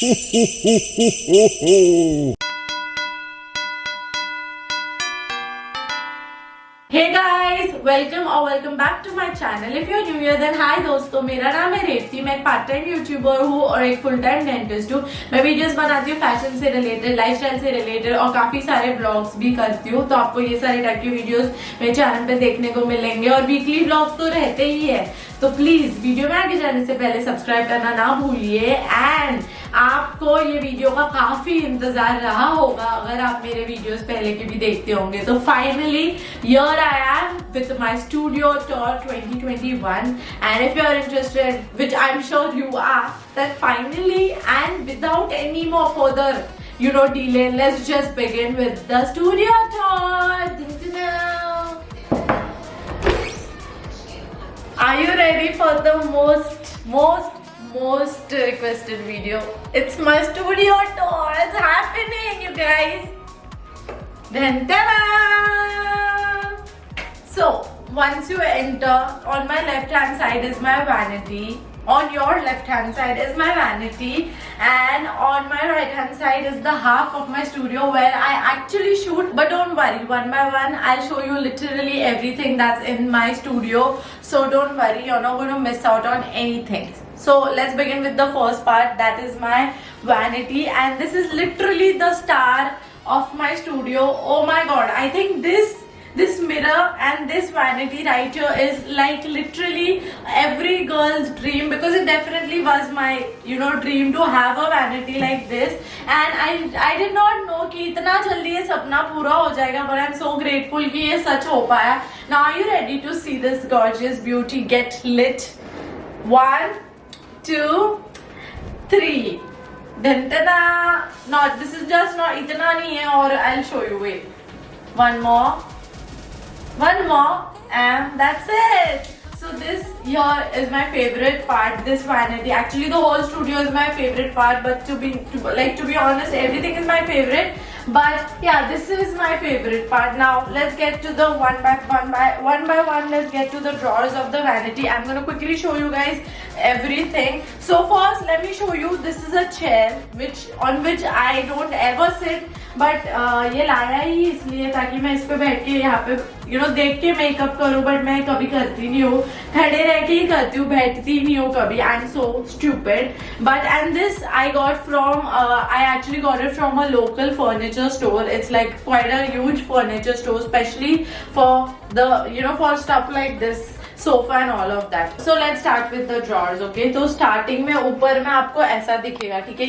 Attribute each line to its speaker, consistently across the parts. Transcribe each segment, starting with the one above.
Speaker 1: Hey guys, welcome or welcome back to my channel. If you're new here then hi दोस्तों, मेरा नाम है रेवती, मैं एक पार्ट टाइम यूट्यूबर हूँ और एक फुल टाइम डेंटिस्ट हूँ। मैं वीडियोस बनाती हूँ फैशन से रिलेटेड, लाइफस्टाइल से रिलेटेड और काफी सारे व्लॉग्स भी करती हूँ। तो आपको ये सारे टाइप के वीडियोस मेरे चैनल पे देखने को मिलेंगे और वीकली व्लॉग्स तो रहते ही है। तो प्लीज वीडियो में आगे जाने से पहले सब्सक्राइब करना ना भूलिए। एंड आपको ये वीडियो का काफी इंतजार रहा होगा अगर आप मेरे वीडियोस पहले के भी देखते होंगे। तो finally here I am with my studio tour 2021 and if you are interested, which I am sure you are, then finally and without any more further delay, let's just begin with the studio tour. Are you ready for the most requested video? It's my studio tour. It's happening, you guys. Then ta-da! So once you enter, on my left hand side is my vanity. On your left hand side is my vanity, and on my right hand side is the half of my studio where I actually shoot. But don't worry, one by one I'll show you literally everything that's in my studio, so don't worry, you're not going to miss out on anything. So let's begin with the first part, that is my vanity, and this is literally the star of my studio. Oh my god, I think this mirror and this vanity right here is like literally every girl's dream, because it definitely was my dream to have a vanity like this, and I did not know कि इतना जल्दी ये सपना पूरा हो जाएगा, but I'm so grateful कि ये सच हो पाया. Now are you ready to see this gorgeous beauty get lit? 1 2 3. Then tada! Not this is just not इतना नहीं है, और I'll show you. Wait, one more and that's it. So this here is my favorite part, this vanity. Actually the whole studio is my favorite part, but to be honest, everything is my favorite, but yeah, this is my favorite part. Now let's get to the one by one, let's get to the drawers of the vanity. I'm going to quickly show you guys everything. So first let me show you, this is a chair on which I don't ever sit, but ये लाया ही इसलिए ताकि मैं इस पे बैठ के यहाँ पे देख के मेकअप करूँ, बट मैं कभी करती नहीं हूँ, खड़े रह के ही करती हूँ, बैठती नहीं हूँ कभी. I am so stupid. But and this I actually got it from a local furniture store. It's like quite a huge furniture store, especially for the for stuff like this sofa and all of that. So let's start with the drawers. Okay, तो starting में ऊपर में आपको ऐसा दिखेगा, ठीक है.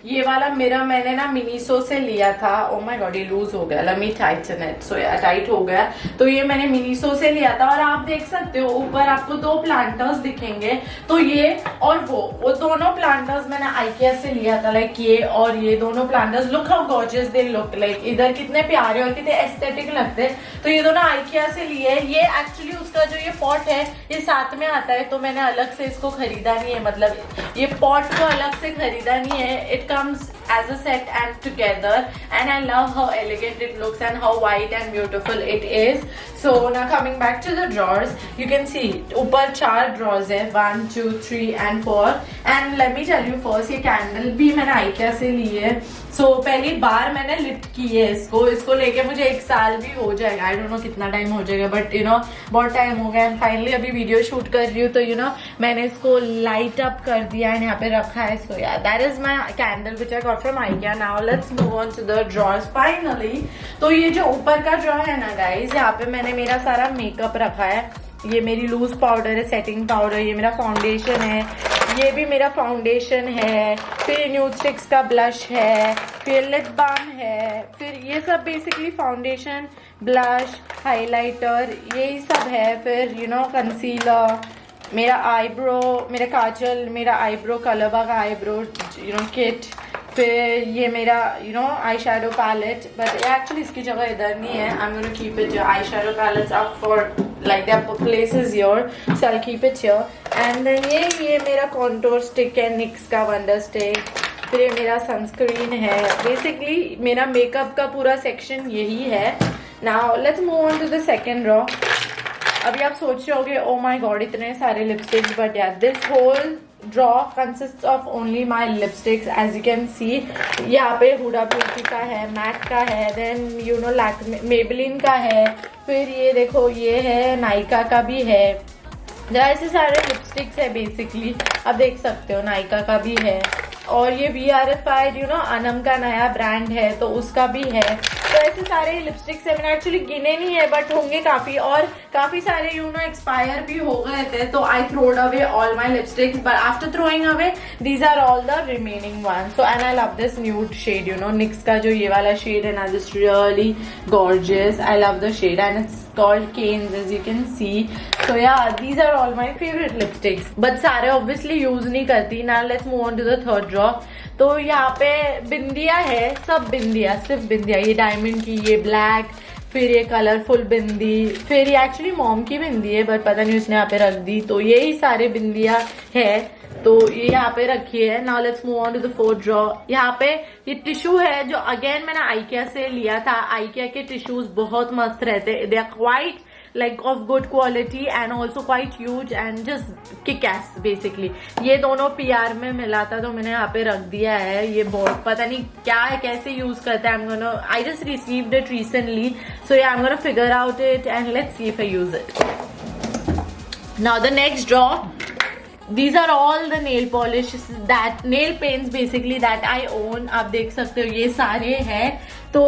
Speaker 1: ये वाला मिरर मैंने ना मिनीसो से लिया था. ओ माय गॉड, ये लूज हो गया. Let me tighten it. So यार टाइट हो गया. तो ये मैंने मिनीसो से लिया था, और आप देख सकते हो ऊपर आपको 2 प्लांटर्स दिखेंगे. तो ये और वो दोनों प्लांटर्स मैंने आइकिया से लिया था. लाइक ये और ये दोनों planters, look how gorgeous they look. Like इधर कितने प्यारे और कितने एस्थेटिक लगते. तो ये दोनों आइकिया से लिए. ये एक्चुअली उसका जो ये पॉट है ये साथ में आता है, तो मैंने अलग से इसको खरीदा नहीं है. मतलब ये पॉट को अलग से खरीदा नहीं है. It comes as a set and together, and I love how elegant it looks and how white and beautiful it is. So now coming back to the drawers, you can see ऊपर 4 drawers है, 1 2 3 and 4. and let me tell you first, ये candle भी मैंने IKEA से ली है. सो पहली बार मैंने lit की है इसको लेके मुझे 1 साल भी हो जाएगा. आई डोंट नो कितना टाइम हो जाएगा, बट बहुत टाइम हो गया. एंड फाइनली अभी वीडियो शूट कर रही हूँ, तो मैंने इसको लाइट अप कर दिया एंड यहाँ पे रखा है. सो यार that is my candle which I got from IKEA. Now let's move on to the drawers finally. तो ये जो ऊपर का ड्रॉर है ना गाइज, यहाँ पे मैंने मेरा सारा मेकअप रखा है. ये मेरी लूज पाउडर है, सेटिंग पाउडर. ये मेरा फाउंडेशन है, ये भी मेरा फाउंडेशन है. फिर न्यूड स्टिक्स का ब्लश है, फिर लिप बाम है, फिर ये सब बेसिकली फाउंडेशन, ब्लश, हाइलाइटर यही सब है. फिर कंसीलर, मेरा आईब्रो, मेरा काजल, मेरा आईब्रो कलर का आईब्रो किट. फिर ये मेरा eye shadow palette, but actually इसकी जगह इधर नहीं है. I am gonna keep it. Eye shadow palettes up for like their places here, so I'll keep it here. And then ये मेरा contour stick है, NYX का वंडर स्टिक. फिर ये मेरा सनस्क्रीन है. बेसिकली मेरा मेकअप का पूरा सेक्शन यही है. Now let's move on to the second row. अभी आप सोच रहे होगे ओ माय गॉड इतने सारे लिपस्टिक्स, बट यार this whole drawer consists of only my lipsticks. As you can see, यहाँ पे Huda Beauty का है, MAC का है, then you know Lakme, Maybelline का है, फिर ये देखो ये है नायका का भी है. ऐसे सारे लिपस्टिक्स है बेसिकली, आप देख सकते हो नायका का भी है, और ये VRFI'd यू नो अनम का नया ब्रांड है तो उसका भी है. तो ऐसे सारे लिपस्टिक्स है, मैंने एक्चुअली गिने नहीं है बट होंगे काफी, और काफी सारे यू नो एक्सपायर भी हो गए थे तो I throwed away all my lipsticks, but after throwing away these are all the remaining one. So and I love this nude shade, you know NYX का जो ये वाला शेड है ना, this really gorgeous. I love the shade and it's called Canes, as you can see. So yeah, these are all my favorite lipsticks, but सारे obviously use नहीं करती. Now let's move on to the third drawer. तो यहाँ पे बिंदिया है, सब बिंदिया, सिर्फ बिंदिया, ये डायमंड की, ये ब्लैक, फिर ये कलरफुल बिंदी, फिर ये एक्चुअली मॉम की बिंदी है बट पता नहीं उसने यहाँ पे रख दी. तो यही सारे बिंदिया है, तो ये यहाँ पे रखी है. Now let's move on to the fourth drawer. यहाँ पे ये टिश्यू है जो अगेन मैंने आइकिया से लिया था. आइकिया के टिश्यूज बहुत मस्त रहते हैं, they are quite like of good quality and also quite huge and just kick ass basically. ये दोनों PR में मिला था तो मैंने यहाँ पे रख दिया है. ये बहुत पता नहीं क्या है, कैसे यूज करता है. I just received it recently, so yeah, I'm gonna figure out it and let's see if I use it. Now the next drawer, these are all the nail polishes, that nail paints basically that I own. आप देख सकते हो ये सारे हैं. तो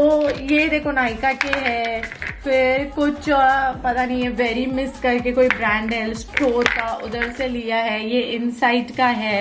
Speaker 1: ये देखो नायका के है, फिर कुछ पता नहीं है वेरी मिस करके कोई ब्रांड है स्टोर का, उधर से लिया है. ये इनसाइट का है,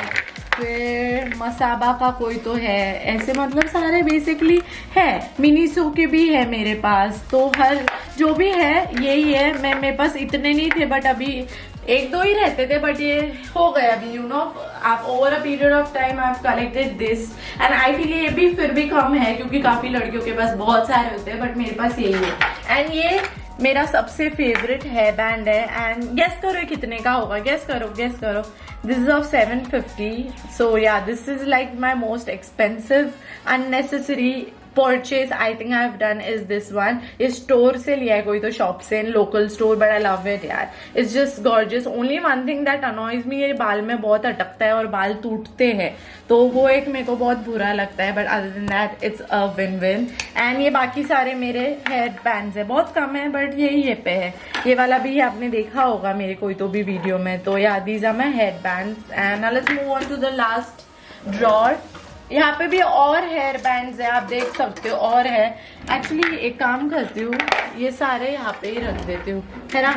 Speaker 1: फिर मसाबा का कोई तो है, ऐसे मतलब सारे बेसिकली है. मिनीसो के भी है मेरे पास. तो हर जो भी है यही है. मेरे पास इतने नहीं थे बट अभी एक दो ही रहते थे बट ये हो गया अभी, यू नो आप over a period of time I have collected this and I feel ये भी फिर भी कम है क्योंकि काफी लड़कियों के पास बहुत सारे होते हैं बट मेरे पास यही है. एंड ये मेरा सबसे फेवरेट हेयर बैंड है. एंड गेस करो ये कितने का होगा, गेस करो. This is of 750. सो या this is like my most expensive unnecessary purchase I think I have done is this one. इस स्टोर से लिया है, कोई तो शॉप से, local store, but I love it यार. It's just gorgeous. Only one thing that annoys me, ये बाल में बहुत अटकता है और बाल टूटते हैं तो वो एक मेरे को बहुत बुरा लगता है, but other than that it's a win win. And ये बाकी सारे मेरे हेयर बैंड्स है, बहुत कम है बट यही पे है. ये वाला भी आपने देखा होगा मेरे कोई तो भी वीडियो में. तो yeah these are my hair bands. And let's move on to the last drawer. यहाँ पे भी और हेयर बैंड्स है, आप देख सकते हो, और है. एक्चुअली एक काम करती हूँ, ये सारे यहाँ पे ही रख देती हूँ, है ना.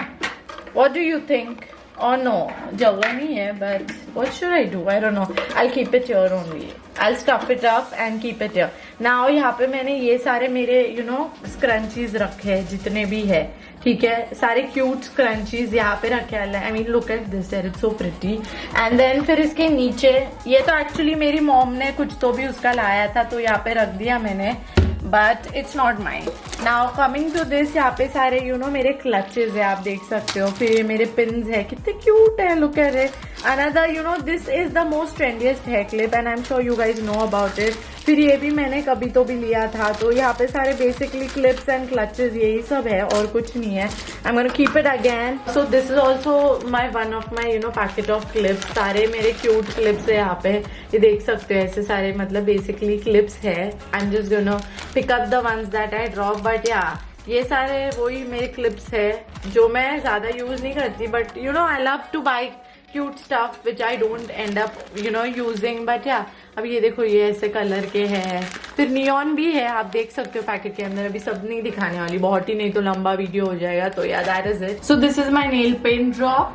Speaker 1: What do you think? और नो जगह नहीं है but what should I do, I don't know. I keep it here only. I'll stuff it up and keep it here. Now यहाँ पे मैंने ये सारे मेरे you know scrunchies रखे हैं जितने भी है, ठीक है, सारे क्यूट स्क्रंचीज यहाँ पे रखे हैं. I mean look at this, it's so pretty. And then फिर इसके नीचे ये तो एक्चुअली मेरी मॉम ने कुछ तो भी उसका लाया था तो यहाँ पे रख दिया मैंने, but it's not mine. Now coming to this, यहाँ पे सारे यू नो मेरे क्लचेज है, आप देख सकते हो. फिर मेरे पिन्स है, कितने क्यूट है, look at it. Another you know this is the most trendiest hair clip and I am sure you guys know about it. फिर ये भी मैंने कभी तो भी लिया था. तो यहाँ पे सारे बेसिकली क्लिप्स एंड क्लचेज यही सब है और कुछ नहीं है. I am gonna keep it again. So this is also my one of my you know packet of clips. सारे मेरे क्यूट क्लिप्स है यहाँ पे, ये देख सकते हो, ऐसे सारे मतलब बेसिकली क्लिप्स है. I am just gonna pick up the ones that I drop, but yeah ये सारे वही मेरे क्लिप्स है जो मैं ज्यादा यूज नहीं करती, but you know I love two by cute stuff which I don't end up you know using. but yeah, अब ये देखो ये ऐसे कलर के हैं. फिर नियॉन भी है, आप देख सकते हो पैकेट के अंदर. अभी सब नहीं दिखाने वाली, बहुत ही नहीं तो लंबा वीडियो हो जाएगा. तो yeah, that is it. So this is my nail paint drawer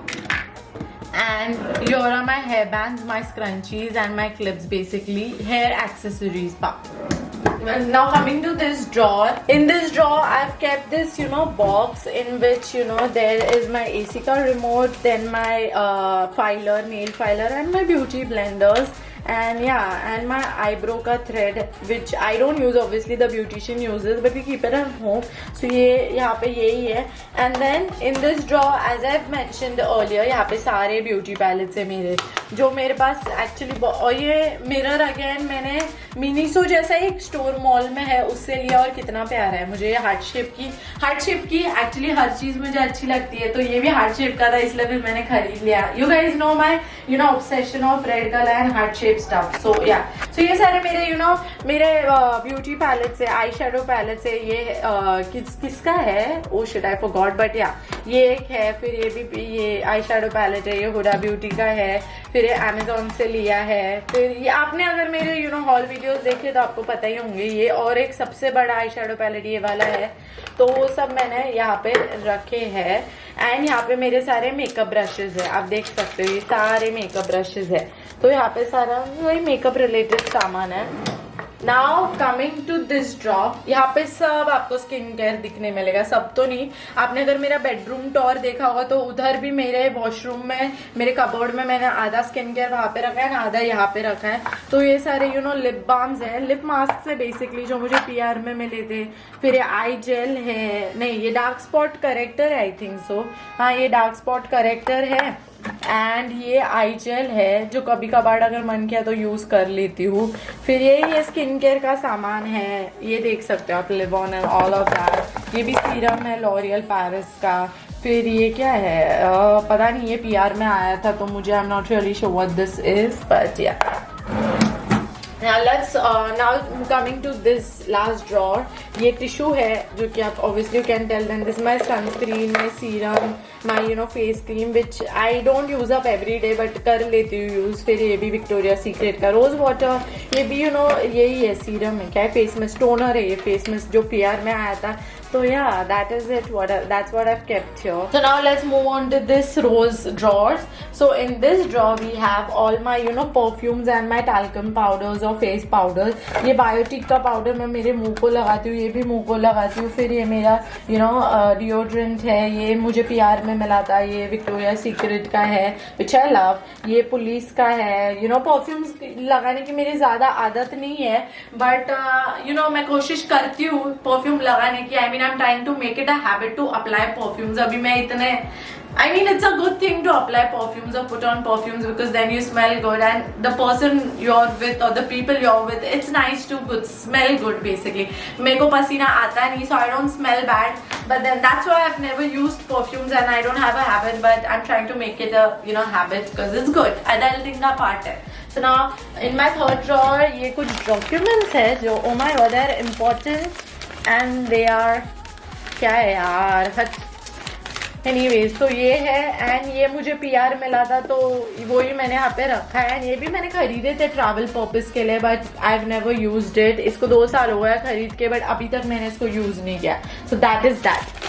Speaker 1: and here are my hair bands, my scrunchies and my clips, basically hair accessories part. Well, now coming to this drawer. In this drawer, I've kept this, you know, box in which, you know, there is my AC car remote, then my filer, nail filer, and my beauty blenders. and yeah, and my eyebrow ka thread which I don't use, obviously the beautician uses, but we keep it at home. So ये यहाँ पे यही है. And then in this drawer, as I've mentioned earlier, यहाँ पे सारे beauty palettes है मेरे, जो मेरे पास actually. और ये mirror again मैंने मिनीसो जैसा एक स्टोर मॉल में है उससे लिया, और कितना प्यारा है. मुझे ये हार्ट शेप की एक्चुअली हर चीज मुझे अच्छी लगती है, तो ये भी हार्ट शेप का था, इसलिए फिर मैंने खरीद लिया. You guys know my obsession of red colour and heart shape stuff. So ये सारे मेरे मेरे ब्यूटी पैलेट्स है, आई शेडो पैलेट्स है. ये किसका है, oh shit I forgot, but ये एक है. फिर ये भी ये आई शेडो पैलेट है, ये हुडा ब्यूटी का है. फिर ये अमेजोन से लिया है. फिर ये आपने अगर मेरे हॉल वीडियोस देखे तो आपको पता ही होंगे. ये और एक सबसे बड़ा आई शेडो पैलेट ये वाला है. तो वो सब मैंने यहाँ पे रखे हैं. एंड यहाँ पे मेरे सारे मेकअप ब्रशेज है, आप देख सकते हो ये सारे मेकअप ब्रशेज है. तो यहाँ पे सारा वही मेकअप रिलेटेड सामान है. Now coming to this drawer, यहाँ पे सब आपको स्किन केयर दिखने मिलेगा. सब तो नहीं, आपने अगर मेरा बेडरूम टूर देखा होगा तो उधर भी मेरे वॉशरूम में, मेरे कबोर्ड में मैंने आधा स्किन केयर वहां पे रखा है, आधा यहाँ पे रखा है. तो ये सारे लिप बाम्स है, लिप मास्क है बेसिकली, जो मुझे पीआर में मिले थे. फिर ये आई जेल है, नहीं ये डार्क स्पॉट करेक्टर है आई थिंक सो. हाँ ये डार्क स्पॉट करेक्टर है. एंड ये आई जेल है जो कभी कभार अगर मन किया तो यूज कर लेती हूँ. फिर ये स्किन केयर का सामान है, ये देख सकते हो आप, live on and all of that. ये भी सीरम है लॉरियल पेरिस का. फिर ये क्या है, पता नहीं, ये पीआर में आया था तो मुझे आई am not really sure what this is, but या. Now let's now coming to this last drawer. ये टिश्यू है जो कि आप obviously you can tell them this is my sunscreen, my serum, my face cream which I don't use up every day but कर लेती हूँ use. फिर ये भी विक्टोरिया सीक्रेट का रोज वाटर, ये भी यही है सीरम है, क्या है, फेस मिस्ट टोनर है ये, फेस मिस्ट जो पीआर में आया था. So yeah, that is it. That's what I've kept here. So now let's move on to this rose drawers. So in this drawer we have all my perfumes and my talcum powders or face powders. ये biotic का powder मैं मेरे मुंह को लगाती हूँ, ये भी मुंह को लगाती हूँ. फिर ये मेरा डिओड्रेंट है, ये मुझे पीआर में मिला था, ये विक्टोरिया सीक्रेट का है which I love. ये पुलिस का है. परफ्यूम्स लगाने की मेरी ज्यादा आदत नहीं है, बट मैं कोशिश करती हूँ परफ्यूम लगाने की. I mean I'm trying to make it a habit to apply perfumes. अभी मैं इतने, I mean it's a good thing to apply perfumes or put on perfumes because then you smell good and the person you're with or the people you're with, it's nice to smell good basically. मेरे को पसीना आता नहीं, so I don't smell bad, but then that's why I've never used perfumes and I don't have a habit, but I'm trying to make it a habit because it's good. Adulting का part है. So now in my third drawer ये कुछ documents है जो oh my god they're important and they are क्या है यार. Anyways तो ये है एंड ये मुझे पीआर मिला था तो वो ही मैंने यहाँ पे रखा है. एंड ये भी मैंने खरीदे थे ट्रैवल पर्पस के लिए but I have never used it. इसको 2 साल हो गया खरीद के बट अभी तक मैंने इसको यूज नहीं किया. So that is that.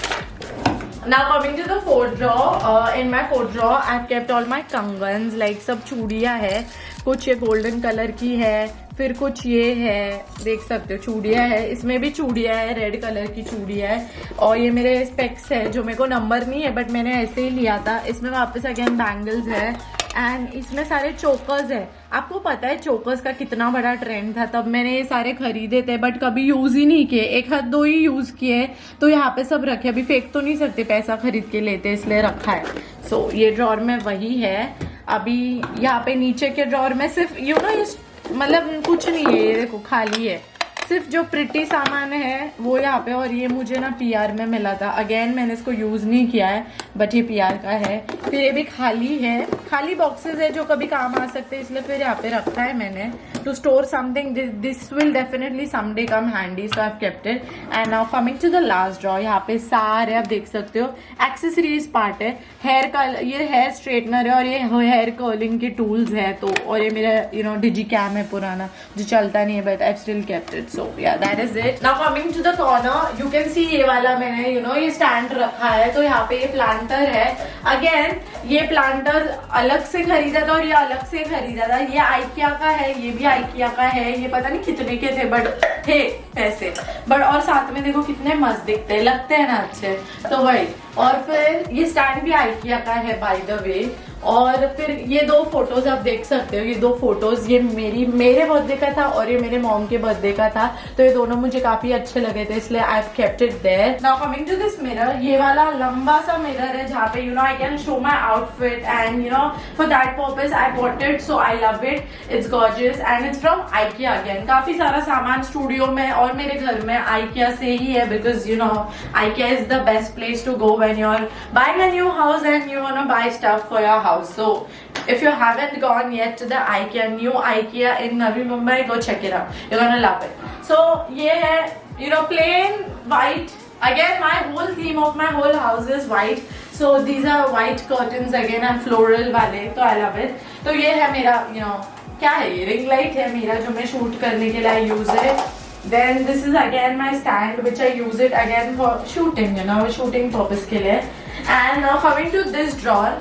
Speaker 1: Now coming to the fourth drawer, in my fourth drawer I've kept all my कंगन्स, like सब चूड़ियाँ है. कुछ ये गोल्डन कलर की है, फिर कुछ ये है, देख सकते हो चूड़ियाँ है. इसमें भी चूड़ियाँ है, रेड कलर की चूड़ियाँ है. और ये मेरे स्पेक्स है जो मेरे को नंबर नहीं है बट मैंने ऐसे ही लिया था. इसमें वापस अगेन बैंगल्स है एंड इसमें सारे चोकर्स है. आपको पता है चोकर्स का कितना बड़ा ट्रेंड था, तब मैंने ये सारे खरीदे थे बट कभी यूज ही नहीं किए. 1-2 ही यूज किए तो यहाँ पे सब रखे. अभी फेंक तो नहीं सकते, पैसा खरीद के लेते इसलिए रखा है. सो ये ड्रॉर में वही है. अभी यहाँ पे नीचे के ड्रॉर में सिर्फ मतलब कुछ नहीं है, ये देखो खाली है. सिर्फ जो प्रिटी सामान है वो यहाँ पे. और ये मुझे ना पीआर में मिला था. अगेन मैंने इसको यूज नहीं किया है बट ये पीआर का है. फिर ये भी खाली है, खाली बॉक्सेस है जो कभी काम आ सकते हैं इसलिए फिर यहाँ पे रखा है मैंने to store something. This will definitely someday come handy, so I have kept it. And now coming to the last drawer. यहाँ पे सारे आप देख सकते हो एक्सेसरीज पार्ट है. हेयर का ये हेयर स्ट्रेटनर है और ये हेयर कर्लिंग के टूल्स है. तो और ये मेरा डिजी कैम है पुराना जो चलता नहीं है but I still kept it. So yeah, that is it. Now coming to the corner, you can see ये वाला मैंने ये स्टैंड रखा है. तो यहाँ पे ये प्लांटर है. अगेन ये प्लांटर अलग से खरीदा था और ये अलग से खरीदा था. ये आइकिया का है, ये भी आइकिया का है. ये पता नहीं कितने के थे बट थे पैसे बट. और साथ में देखो कितने मस्त दिखते हैं, लगते हैं ना अच्छे. तो वही. और फिर ये स्टैंड भी आइकिया का है बाय द वे. और फिर ये 2 फोटोज आप देख सकते हो, ये 2 फोटोज ये मेरे बर्थडे का था और ये मेरे मॉम के बर्थडे का था, तो ये दोनों मुझे काफी अच्छे लगे थे, इसलिए I have kept it there. Now coming to this mirror, ये वाला लंबा सा मिरर है जहाँ पे you know I can show my outfit and you know for that purpose I bought it, so I love it, it's gorgeous and it's from IKEA. Again काफी सारा सामान स्टूडियो में और मेरे घर में आइकिया से ही है, because you know IKEA is the best place to go when you're buying a new house and you want to buy stuff for your house. So if you haven't gone yet to the IKEA, new IKEA in Navi Mumbai, go check it out. You're gonna love it. So ये है you know plain white. Again my whole theme of my whole house is white. So these are white curtains again and floral वाले, तो I love it. तो ये है मेरा you know क्या है ये रिंग लाइट है मेरा जो मैं शूट करने के लिए यूज है। Then this is again my stand which I use it again for shooting, you know, shooting purpose के लिए. And now coming to this drawer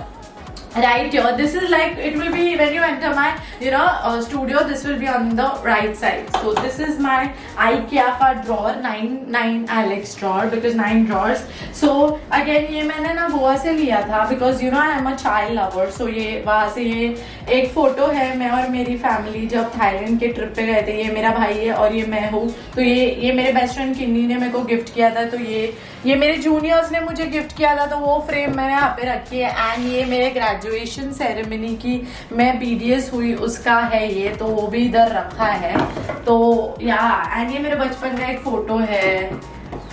Speaker 1: right here, this is like it will be when you enter my you know studio, this will be on the right side. So this is my IKEA का drawer, 9 Alex drawer because 9 drawers. So again ये मैंने ना गोवा से लिया था because you know I am a child lover. So ये वहाँ से ये एक फोटो है, मैं और मेरी फैमिली जब थाईलैंड के ट्रिप पे गए थे, ये मेरा भाई है और ये मैं हूँ। तो ये मेरे बेस्ट फ्रेंड किन्नी ने मेरे को गिफ्ट किया था, तो ये मेरे जूनियर्स ने मुझे गिफ्ट किया था, तो वो फ्रेम मैंने यहाँ पे रखी है। एंड ये मेरे ग्रेजुएशन सेरेमनी की मैं BDS हुई उसका है ये, तो वो भी इधर रखा है। तो या एंड ये मेरे बचपन का एक फोटो है,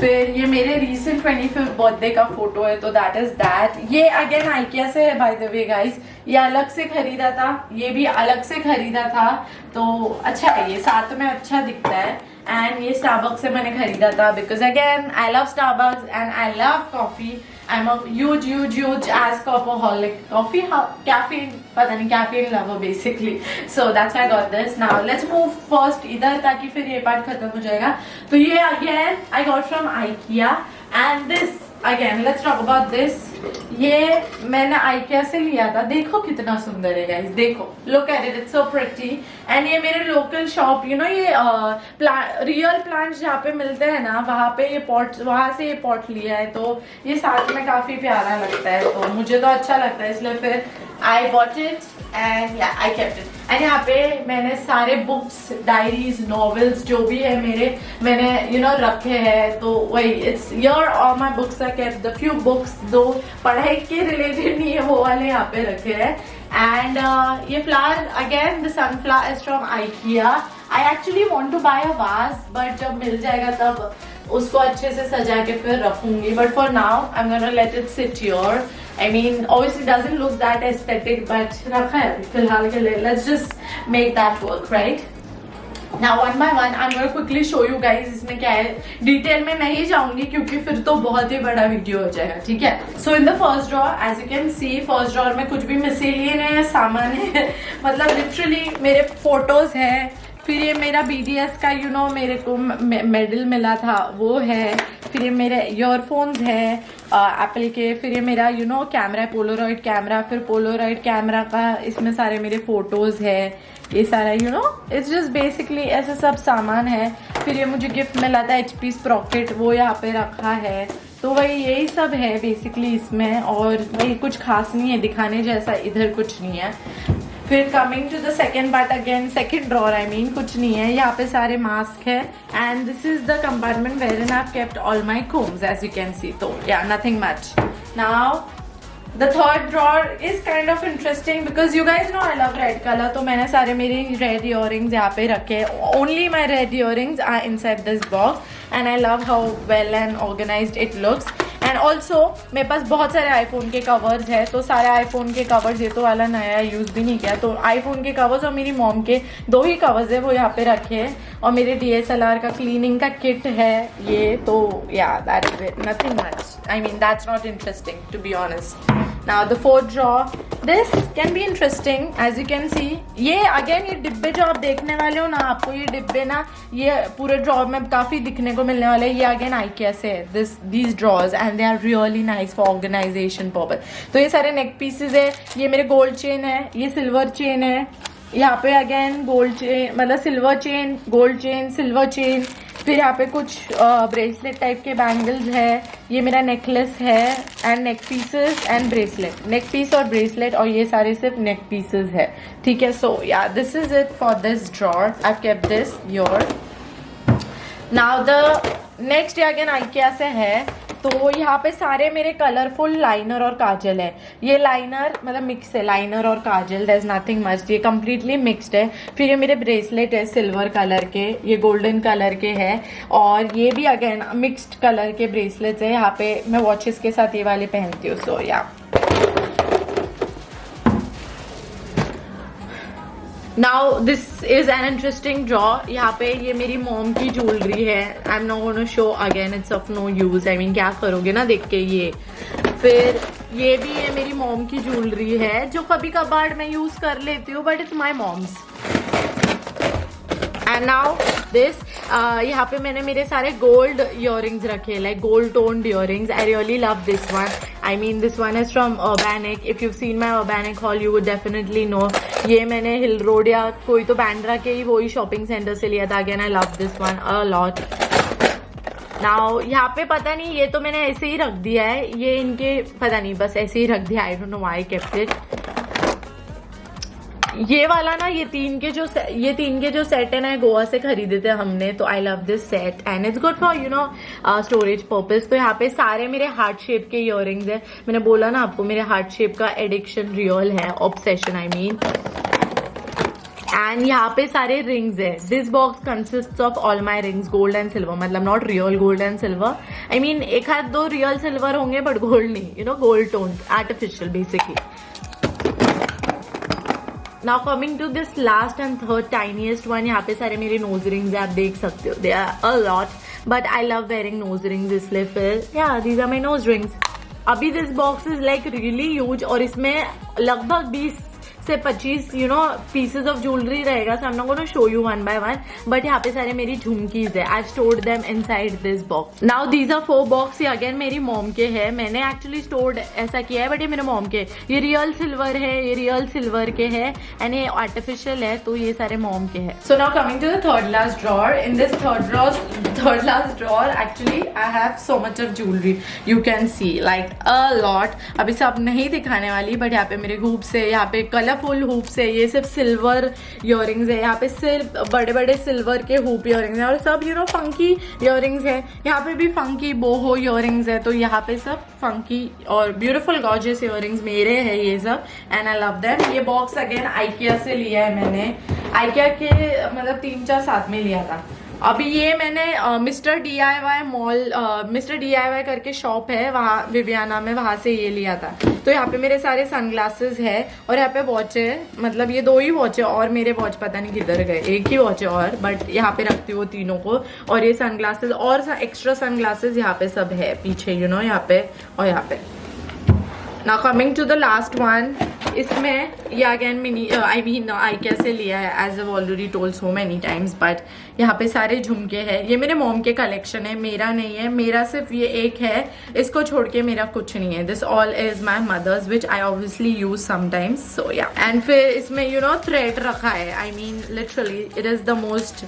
Speaker 1: फिर ये मेरे रिसेंट 25th बर्थडे का फोटो है, तो दैट इज दैट। ये अगेन आइकिया से है बाय द वे गाइस, ये अलग से खरीदा था, ये भी अलग से खरीदा था, तो अच्छा है, ये साथ में अच्छा दिखता है। एंड ये स्टारबक्स से मैंने खरीदा था because again I love Starbucks and I love coffee. I am a huge edge coffeeholic, coffee caffeine पता नहीं caffeine lover basically, so that's why I got this. Now let's move first इधर ताकि फिर ये पार्ट खत्म हो जाएगा। तो ये again I got from IKEA and this again let's talk about this. ये मैंने आइकिया से लिया था, देखो कितना सुंदर है गाइस, देखो look at it, it's so pretty. And ये मेरे लोकल शॉप यू नो ये रियल प्लांट्स जहाँ पे मिलते हैं ना, वहाँ पे ये पॉट, वहां से ये पॉट लिया है, तो ये साथ में काफी प्यारा लगता है, तो मुझे तो अच्छा लगता है, इसलिए फिर आई bought it and I kept it. And यहाँ पे मैंने सारे बुक्स, डायरीज, नॉवेल्स जो भी है मेरे, मैंने यू नो रखे हैं, तो वही it's your all my books are kept. The few books though पढ़ाई के रिलेटेड नहीं है वो वाले यहाँ पे रखे हैं। एंड ये flower again the sunflower is from IKEA. I actually want to buy a vase, but जब मिल जाएगा तब उसको अच्छे से सजा के फिर रखूंगी, but for now I am gonna let it sit here. I mean, obviously doesn't look that aesthetic, but रखा है फिलहाल के लिए, let's just make that work, right? Now one by one I'm going to quickly show you guys इसमें क्या है। Detail में नहीं जाऊंगी क्योंकि फिर तो बहुत ही बड़ा वीडियो हो जाएगा, ठीक है। So in the first drawer, as you can see, first drawer में कुछ भी मिसेलियन सामान है मतलब लिटरली मेरे फोटोज है, फिर ये मेरा BDS का यू नो मेरे को मेडल मिला था वो है, फिर ये मेरे ईयरफोन्स है एप्पल के, फिर ये मेरा यू नो कैमरा है, पोलोरॉइड कैमरा, फिर पोलोरॉइड कैमरा का इसमें सारे मेरे फोटोज है, ये सारा you know it's just basically ऐसे सब सामान है। फिर ये मुझे गिफ्ट मिला था HP स्प्रॉकेट, वो यहाँ पे रखा है, तो वही यही सब है बेसिकली इसमें, और वही कुछ खास नहीं है दिखाने जैसा, इधर कुछ नहीं है। फिर coming to the second part again, second drawer I mean, कुछ नहीं है, यहाँ पे सारे मास्क है and this is the compartment where in I have kept all my combs as you can see, तो yeah nothing much. Now the third drawer is kind of interesting because you guys know I love red colour, तो मैंने सारे मेरे red earrings यहाँ पे रखे, only my red earrings are inside this box and I love how well and organised it looks. And also मेरे पास बहुत सारे आईफोन के कवर्स है, तो सारे आईफोन के कवर्स, ये तो वाला नया यूज भी नहीं किया, तो आईफोन के कवर्स और मेरी मॉम के 2 ही कवर्स है वो यहाँ पे रखे हैं, और मेरे DSLR का क्लीनिंग का किट है ये, तो yeah that is it, nothing much, I mean that's not interesting to be honest. Now the fourth drawer, this can be interesting as you can see. ये अगेन ये डिब्बे जो आप देखने वाले हो ना, आपको ये डिब्बे ना ये पूरे ड्रॉ में काफी दिखने को मिलने वाले हैं, ये अगेन आइकिया से है these drawers and they are really nice for organisation purpose. तो ये सारे नेक पीसेज है, ये मेरे गोल्ड चेन है, ये सिल्वर चेन है, यहाँ पे अगेन गोल्ड चेन मतलब silver chain, gold chain, silver chain, फिर यहाँ पे कुछ ब्रेसलेट टाइप के बैंगल्स है, ये मेरा नेकलेस है and neck pieces and bracelet, neck piece और ब्रेसलेट, और ये सारे सिर्फ नेक पीसेस है, ठीक है। सो या this is it for this drawer, I kept this your. Now the next again IKEA से है, तो यहाँ पे सारे मेरे कलरफुल लाइनर और काजल है। ये लाइनर मतलब मिक्स है, लाइनर और काजल, देयर इज नथिंग मच, ये कम्प्लीटली मिक्सड है। फिर ये मेरे ब्रेसलेट है सिल्वर कलर के, ये गोल्डन कलर के हैं, और ये भी अगेन मिक्स्ड कलर के ब्रेसलेट्स है। यहाँ पे मैं वॉचेस के साथ ये वाले पहनती हूँ। So yeah now this is an interesting drawer. यहाँ पे ये मेरी मॉम की ज्वेलरी है, I am not gonna show again, it's of no use, I mean क्या करोगे ना देख के ये। फिर ये भी है मेरी मॉम की ज्वेलरी है, जो कभी कभार मैं यूज कर लेती हूँ, but it's my mom's. And now this, यहाँ पे मैंने मेरे सारे गोल्ड इयररिंग्स रखे, like gold toned earrings. I really love this one, I mean this one is from Urbanic. If you've seen my Urbanic haul, you would definitely know. ये मैंने हिल road या कोई तो बैंड्रा के ही वही शॉपिंग सेंटर से लिया था। Again, I love this one a lot. Now यहाँ पे पता नहीं, ये तो मैंने ऐसे ही रख दिया है, ये इनके पता नहीं बस ऐसे ही रख दिया, I don't know why I kept it. ये वाला ना, ये तीन के जो सेट है ना, गोवा से खरीदे थे हमने, तो आई love this set and it's good for you know storage purpose. तो यहाँ पे सारे मेरे हार्ट शेप के इयररिंग्स है। मैंने बोला ना आपको, मेरे हार्ट शेप का एडिक्शन रियल है, ऑब्सेशन आई मीन। एंड यहाँ पे सारे रिंग्स है। This box consist of all my rings, gold and silver, मतलब not real gold and silver, I mean एक हाथ दो रियल सिल्वर होंगे बट गोल्ड नहीं, you know gold tone, artificial basically. Now coming to this last and third tiniest one, यहाँ पे सारे मेरे nose rings आप देख सकते हो, they are a lot, but I love wearing nose rings, इसलिए फिर yeah these are my nose rings। अभी this box is like really huge और इसमें लगभग 20 से 25 you know pieces of jewellery रहेगा। So I am not gonna show you one by one, but यहाँ पे सारे मेरी झुमकीज है। I stored them inside this box. Now these are 4 box, ये अगेन मेरी मॉम के है। मैंने एक्चुअली स्टोर्ड ऐसा किया है, बट ये मेरे मॉम के, ये रियल सिल्वर है, ये रियल सिल्वर के है एंड ये आर्टिफिशियल है, तो ये सारे मॉम के है। So now coming to the third last drawer. In this third last drawer actually I have so much of jewellery, you can see like a lot. अभी सब नहीं दिखाने वाली, बट यहाँ पे मेरे हूप्स है, यहाँ पे कलरफुल हूप्स है, ये सिर्फ सिल्वर इयररिंग्स है। यहाँ पे सिर्फ बड़े बड़े सिल्वर के हूप इयररिंग्स है और सब यू नो फंकी इयररिंग्स है। यहाँ पे भी फंकी बोहो इयररिंग्स है, तो यहाँ पे सब फंकी और ब्यूटीफुल गॉर्जियस इयररिंग्स मेरे है ये सब, एंड आई लव देम। ये बॉक्स अगेन आइकिया से लिया है मैंने, आइकिया के मतलब 3-4 साथ में लिया था। अभी ये मैंने mister DIY mall, mister DIY करके शॉप है वहाँ विवियाना में, वहां से ये लिया था। तो यहाँ पे मेरे सारे सनग्लासेस है और यहाँ पे वॉच है, मतलब ये 2 ही वॉच है और मेरे वॉच पता नहीं किधर गए, एक ही वॉच है और, बट यहाँ पे रखती हूँ तीनों को। और ये सनग्लासेस और एक्स्ट्रा सनग्लासेस यहाँ पे सब है पीछे, यू नो यहाँ पे और यहाँ पे। Now coming to the last one, इसमें ये again mini I mean IKEA से लिया है, as I already told so many times, but यहाँ पे सारे झुमके हैं। ये मेरे मॉम के कलेक्शन है, मेरा नहीं है, मेरा सिर्फ ये एक है, इसको छोड़ के मेरा कुछ नहीं है। This all is my mother's which I obviously use sometimes, so yeah. And फिर इसमें यू नो थ्रेड रखा है, I mean literally it is the most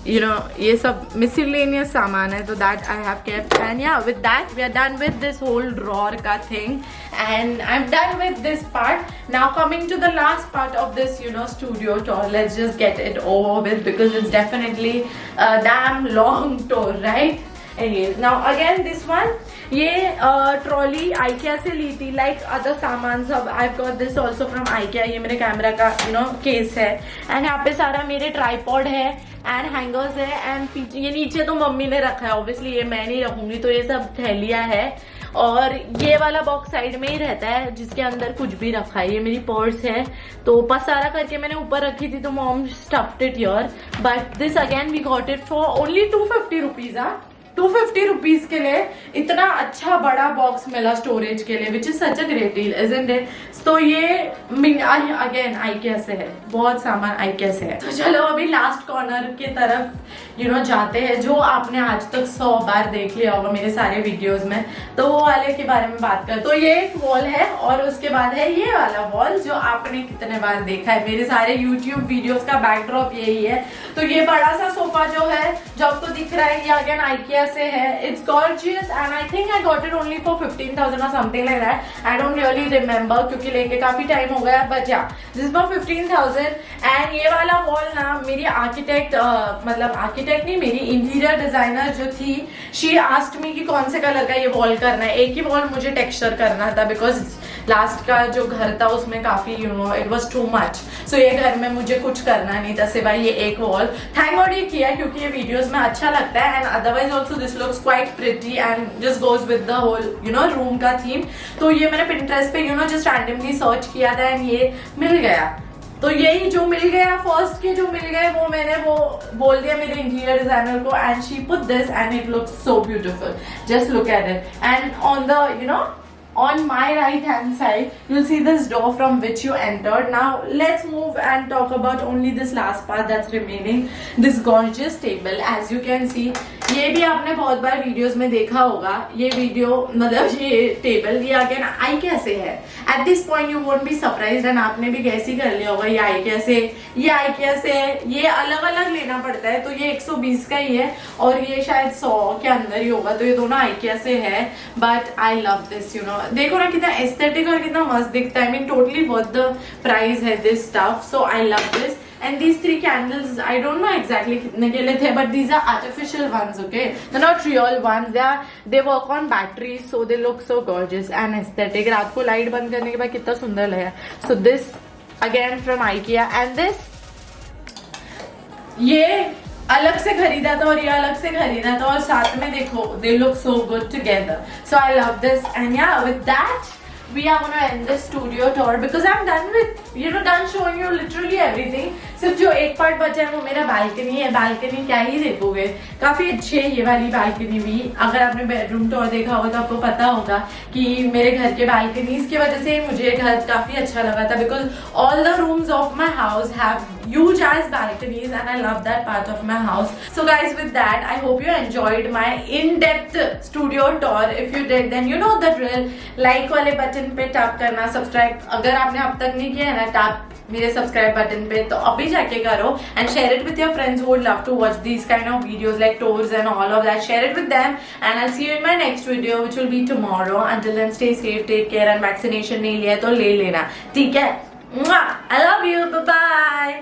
Speaker 1: you know ये सब miscellaneous सामान है, तो that I have kept, and yeah with that we are done with this whole drawer का thing and I'm done with this part. Now coming to the last part of this you know studio tour, let's just get it over with because it's definitely a damn long tour, right? Anyways, now again this one, ये trolley IKEA से ली थी, like other सामान सब। आई got this also from IKEA. ये मेरे camera का you know case है and यहाँ पे सारा मेरे ट्राईपॉड है एंड हैंगर्स है एंड पीछे ये नीचे तो मम्मी ने रखा है, ऑब्वियसली ये मैं नहीं रखूंगी, तो ये सब थैलियां है। और ये वाला बॉक्स साइड में ही रहता है जिसके अंदर कुछ भी रखा है। ये मेरी पर्स है, तो पसारा करके मैंने ऊपर रखी थी, तो mom stuffed it here, but this again we got it for only 250 rupees. 250 rupees के लिए इतना अच्छा बड़ा बॉक्स मिला स्टोरेज के लिए, which is such a great deal, isn't it? तो ये अगेन IKEA से है, बहुत सामान IKEA से है। तो चलो अभी लास्ट कॉर्नर की तरफ जाते हैं, जो आपने आज तक 100 बार देख लिया होगा मेरे सारे वीडियोस में, तो वो वाले के बारे में बात कर। तो ये एक वॉल है और उसके बाद है ये वाला वॉल जो आपने कितने बार देखा है, मेरे सारे यूट्यूब वीडियोस का बैकड्रॉप यही है। तो ये बड़ा सा सोफा जो है, जो आपको दिख रहा है, ये अगेन IKEA से है। It's gorgeous and I think I got it only for 15,000 और something like that. I don't really remember क्योंकि लेके काफी टाइम हो गया, बट या दिस फॉर 15,000। एंड ये वाला वॉल ना मेरी आर्किटेक्ट मतलब आर्किटेक्ट नहीं, मेरी इंटीरियर डिजाइनर जो थी, शी आस्क्ड मी कि कौन से कलर का ये वॉल करना है। एक ही वॉल मुझे टेक्सचर करना था बिकॉज लास्ट का जो घर था उसमें काफी इट वाज टू मच। सो ये घर में मुझे कुछ करना नहीं था सिवाय ये एक वॉल। थैंक गॉड ये किया क्योंकि ये वीडियोस में अच्छा लगता है, and otherwise also this looks quite pretty and just goes with the whole room का थीम। तो ये मैंने पिंटरेस्ट पे जस्ट रैंडमली सर्च किया था एंड ये मिल गया। तो यही जो मिल गया, फर्स्ट के जो मिल गए वो मैंने बोल दिया मेरे इंटीरियर डिजाइनर को, and she put this and it looks so beautiful. Just look at it. And on the on my right hand side you'll see this door from which you entered. Now let's move and talk about only this last part that's remaining, this gorgeous table. As you can see, ये भी आपने बहुत बार videos में देखा होगा। ये video मतलब ये टेबल ये अगेन IKEA से है। At this point you won't be surprised, and आपने भी गैस ही कर लिया होगा ये IKEA से, ये IKEA से है। ये अलग अलग लेना पड़ता है, तो ये 120 का ही है और ये शायद 100 के अंदर ही होगा। तो ये दोनों IKEA से है, बट आई लव दिस। देखो ना कितना एस्थेटिक और कितना मस्त दिखता है। I mean totally worth the price है this stuff, so I love this. And these 3 candles, I don't know exactly कितने के लिए थे, but these are artificial ones, okay? They're not real ones. They work on batteries, so they look so gorgeous and aesthetic. रात को light बंद करने के बाद कितना सुंदर लगा। So this again from IKEA, and this ये अलग से खरीदा था और ये अलग से खरीदा था, और साथ में देखो they look so good together. So I love this, and yeah, with that we are going to end this studio tour because I'm done with done showing you literally everything. सिर्फ जो एक पार्ट बचा है वो मेरा balcony है। Balcony क्या ही देखोगे, काफी अच्छी है ये वाली बालकनी भी। अगर आपने बेडरूम टूर देखा होगा तो आपको पता होगा कि मेरे घर के बालकनी की वजह से मुझे घर काफी अच्छा लगा था, because all the rooms of my house have huge ass balconies and I love that part of my house. So guys, with that I hope you enjoyed my in-depth studio tour. If you did then you know the drill. Like वाले button पे tap करना, subscribe अगर आपने अब तक नहीं किया है ना, टैप मेरे सब्सक्राइब बटन पे, तो अभी जाके करो, and share it with your friends who would love to watch these kind of videos like tours and all of that. Share it with them and I'll see you in my next video which will be tomorrow. Until then stay safe, take care, and vaccination नहीं लिया तो ले लेना, ठीक है? I love you. Bye bye.